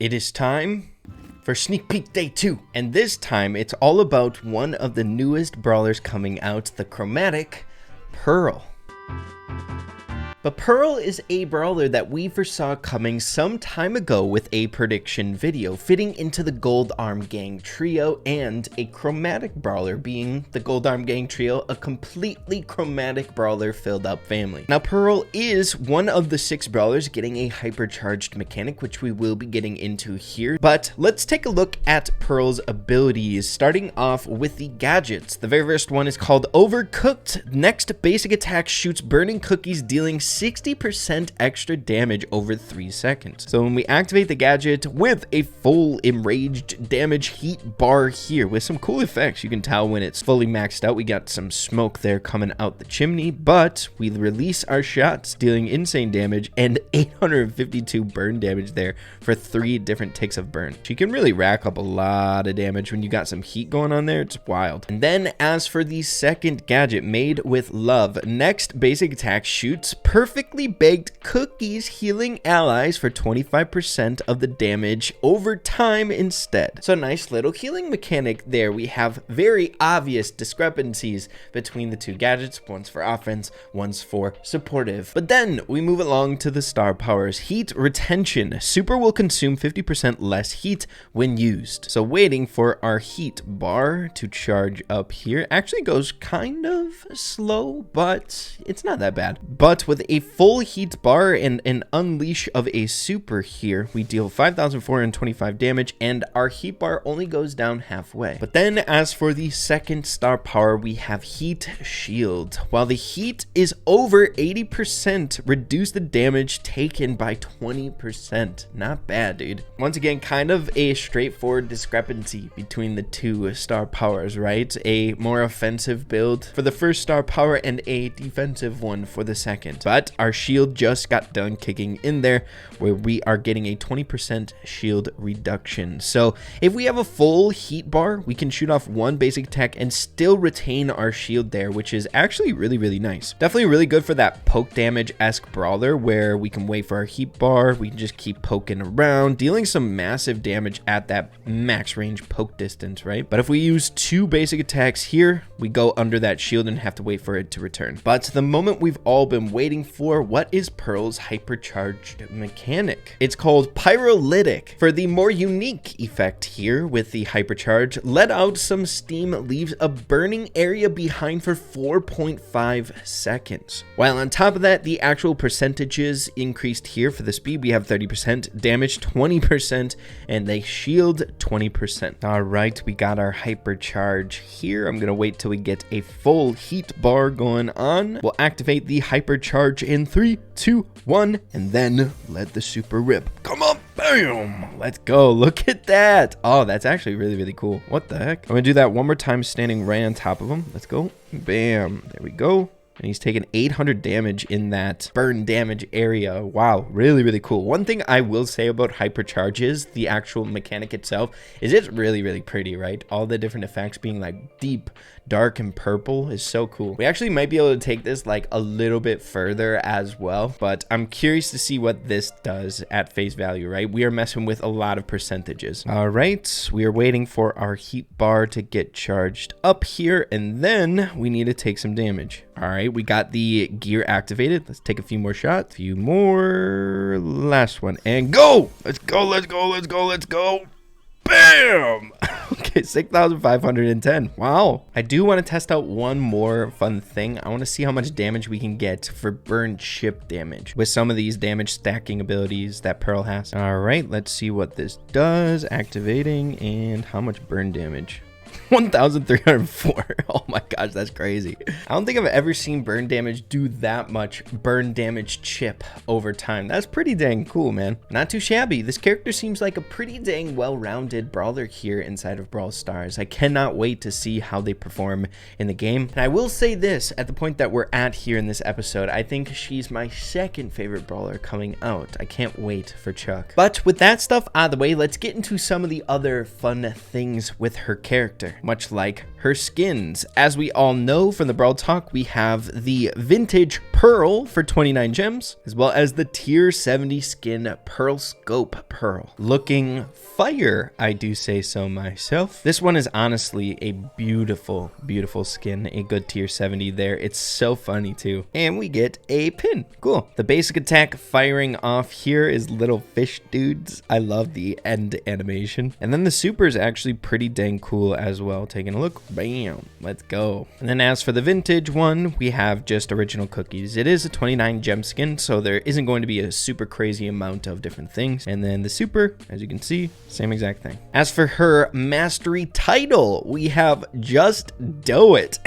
It is time for Sneak Peek Day 2, and this time it's all about one of the newest brawlers coming out, the chromatic Pearl. But Pearl is a brawler that we foresaw coming some time ago with a prediction video, fitting into the Gold Arm Gang trio, and a chromatic brawler being the Gold Arm Gang trio, a completely chromatic brawler filled up family. Now Pearl is one of the 6 brawlers getting a hypercharged mechanic, which we will be getting into here. But let's take a look at Pearl's abilities, starting off with the gadgets. The very first one is called Overcooked. Next basic attack shoots burning cookies, dealing 60% extra damage over 3 seconds. So when we activate the gadget with a full enraged damage heat bar here with some cool effects, you can tell when it's fully maxed out. We got some smoke there coming out the chimney, but we release our shots, dealing insane damage and 852 burn damage there for 3 different ticks of burn. So you can really rack up a lot of damage when you got some heat going on there. It's wild. And then as for the second gadget, Made with Love, next basic attack shoots perfectly baked cookies, healing allies for 25% of the damage over time instead. So nice little healing mechanic there. We have very obvious discrepancies between the 2 gadgets. One's for offense, one's for supportive. But then we move along to the star powers. Heat retention. Super will consume 50% less heat when used. So waiting for our heat bar to charge up here. Actually goes kind of slow, but it's not that bad. But with a full heat bar and an unleash of a super here, we deal 5,425 damage, and our heat bar only goes down halfway. But then as for the second star power, we have Heat Shield. While the heat is over 80%, reduce the damage taken by 20%. Not bad, dude. Once again, kind of a straightforward discrepancy between the 2 star powers, right? A more offensive build for the first star power and a defensive one for the second. But our shield just got done kicking in there, where we are getting a 20% shield reduction. So if we have a full heat bar, we can shoot off 1 basic attack and still retain our shield there, which is actually really nice. Definitely really good for that poke damage-esque brawler, where we can wait for our heat bar, we can just keep poking around, dealing some massive damage at that max range poke distance, right? But if we use 2 basic attacks here, we go under that shield and have to wait for it to return. But the moment we've all been waiting for, what is Pearl's hypercharged mechanic? It's called Pyrolytic. For the more unique effect here with the hypercharge, let out some steam, leaves a burning area behind for 4.5 seconds. While on top of that, the actual percentages increased here. For the speed, we have 30%, damage 20%, and they shield 20%. All right, we got our hypercharge here. I'm gonna wait till we get a full heat bar going on. We'll activate the hypercharge in 3, 2, 1, and then let the super rip. Come on, bam! Let's go. Look at that. Oh, that's actually really cool. What the heck? I'm gonna do that one more time, standing right on top of him. Let's go. Bam. There we go. And he's taking 800 damage in that burn damage area. Wow, really cool. One thing I will say about hypercharges, the actual mechanic itself, is it's really pretty, right? All the different effects being like deep, dark, and purple is so cool. We actually might be able to take this like a little bit further as well, but I'm curious to see what this does at face value, right? We are messing with a lot of percentages. All right, we are waiting for our heat bar to get charged up here, and then we need to take some damage. All right, we got the gear activated. Let's take a few more shots. Few more. Last one. And go! Let's go. Bam! Okay, 6,510. Wow. I do want to test out one more fun thing. I want to see how much damage we can get for burned chip damage with some of these damage stacking abilities that Pearl has. All right, let's see what this does. Activating, and how much burn damage. 1,304. Oh my gosh, that's crazy. I don't think I've ever seen burn damage do that much burn damage chip over time. That's pretty dang cool, man. Not too shabby. This character seems like a pretty dang well-rounded brawler here inside of Brawl Stars. I cannot wait to see how they perform in the game. And I will say this, at the point that we're at here in this episode, I think she's my second favorite brawler coming out. I can't wait for Chuck. But with that stuff out of the way, let's get into some of the other fun things with her character. Much like her skins. As we all know from the Brawl Talk, we have the vintage Pearl for 29 gems, as well as the tier 70 skin Pearl Scope Pearl. Looking fire, I do say so myself. This one is honestly a beautiful, beautiful skin, a good tier 70 there. It's so funny too. And we get a pin. Cool. The basic attack firing off here is little fish dudes. I love the end animation. And then the super is actually pretty dang cool as well. Taking a look. Bam. Let's go. And then as for the vintage one, we have just original cookies. It is a 29 gem skin, so there isn't going to be a super crazy amount of different things. And then the super, as you can see, same exact thing. As for her mastery title, we have Just Do It.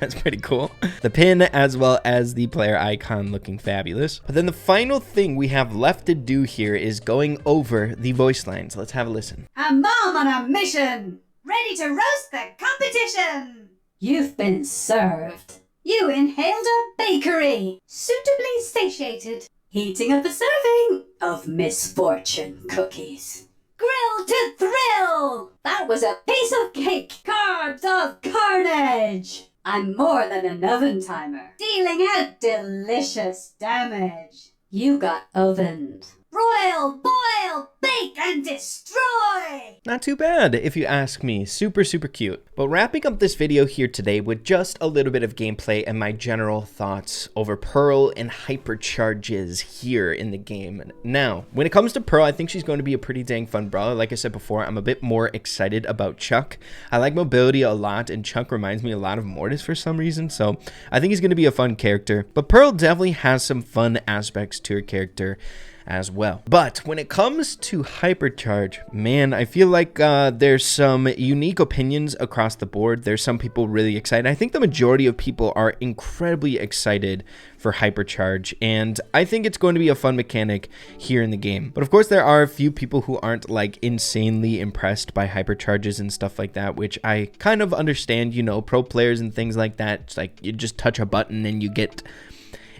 That's pretty cool. The pin as well as the player icon looking fabulous. But then the final thing we have left to do here is going over the voice lines. Let's have a listen. A mom on a mission, ready to roast the competition. You've been served. You inhaled a bakery, suitably satiated, heating up the serving of misfortune cookies. Grill to thrill! That was a piece of cake! Carbs of carnage! I'm more than an oven timer, dealing out delicious damage. You got ovened. Broil, boil, bake, and destroy! Not too bad, if you ask me. Super, super cute. But wrapping up this video here today with just a little bit of gameplay and my general thoughts over Pearl and Hypercharges here in the game. Now, when it comes to Pearl, I think she's going to be a pretty dang fun brawler. Like I said before, I'm a bit more excited about Chuck. I like mobility a lot, and Chuck reminds me a lot of Mortis for some reason, so I think he's going to be a fun character. But Pearl definitely has some fun aspects to her character as well. But when it comes to Hypercharge, man, I feel like there's some unique opinions across the board. There's some people really excited. I think the majority of people are incredibly excited for Hypercharge, and I think it's going to be a fun mechanic here in the game. But of course, there are a few people who aren't like insanely impressed by Hypercharges and stuff like that, which I kind of understand. You know, pro players and things like that, it's like you just touch a button and you get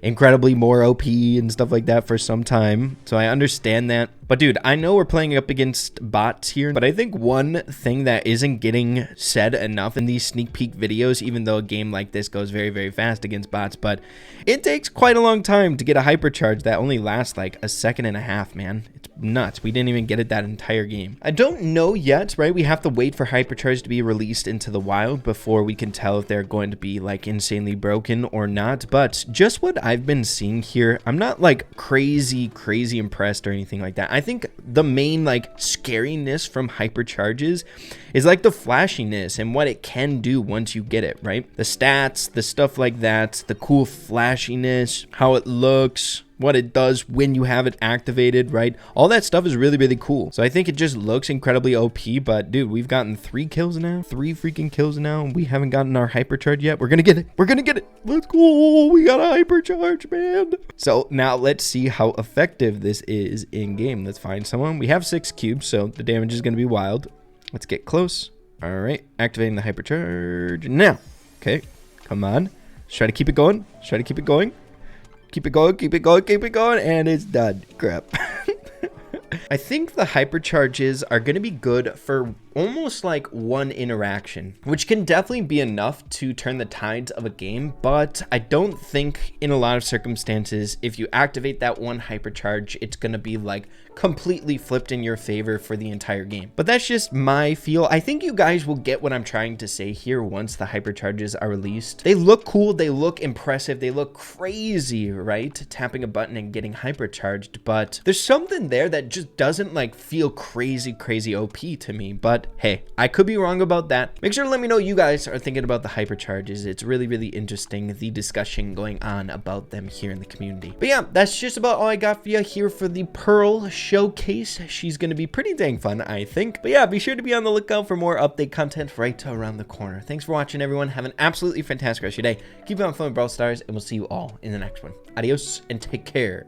incredibly more OP and stuff like that for some time, so I understand that. But dude, I know we're playing up against bots here, but I think one thing that isn't getting said enough in these sneak peek videos, even though a game like this goes very, very fast against bots, but it takes quite a long time to get a Hypercharge that only lasts like a second and a half, man. It's nuts. We didn't even get it that entire game. I don't know yet, right? We have to wait for Hypercharge to be released into the wild before we can tell if they're going to be like insanely broken or not. But just what I've been seeing here, I'm not like crazy impressed or anything like that. I think the main like scariness from Hypercharges is like the flashiness and what it can do once you get it, right? The stats, the stuff like that, the cool flashiness, how it looks, what it does when you have it activated, right? All that stuff is really, really cool. So I think it just looks incredibly OP, but dude, we've gotten 3 kills now, 3 freaking kills now, and we haven't gotten our Hypercharge yet. We're gonna get it. We're gonna get it. Let's go. We got a Hypercharge, man. So now let's see how effective this is in game. Let's find someone. We have 6 cubes, so the damage is gonna be wild. Let's get close. All right, activating the Hypercharge now. Okay, come on. Let's try to keep it going. Let's try to keep it going. Keep it going, keep it going, keep it going, and it's done. Crap. I think the Hypercharges are going to be good for almost like one interaction, which can definitely be enough to turn the tides of a game, but I don't think in a lot of circumstances, if you activate that one Hypercharge, it's going to be like completely flipped in your favor for the entire game. But that's just my feel. I think you guys will get what I'm trying to say here once the Hypercharges are released. They look cool, they look impressive, they look crazy, right? Tapping a button and getting Hypercharged, but there's something there that just doesn't like feel crazy OP to me. But hey, I could be wrong about that. Make sure to let me know you guys are thinking about the Hypercharges. It's really interesting, the discussion going on about them here in the community. But yeah, that's just about all I got for you here for the Pearl showcase. She's going to be pretty dang fun, I think. But yeah, be sure to be on the lookout for more update content right around the corner. Thanks for watching, everyone. Have an absolutely fantastic rest of your day. Keep on fun with Brawl Stars, and we'll see you all in the next one. Adios and take care.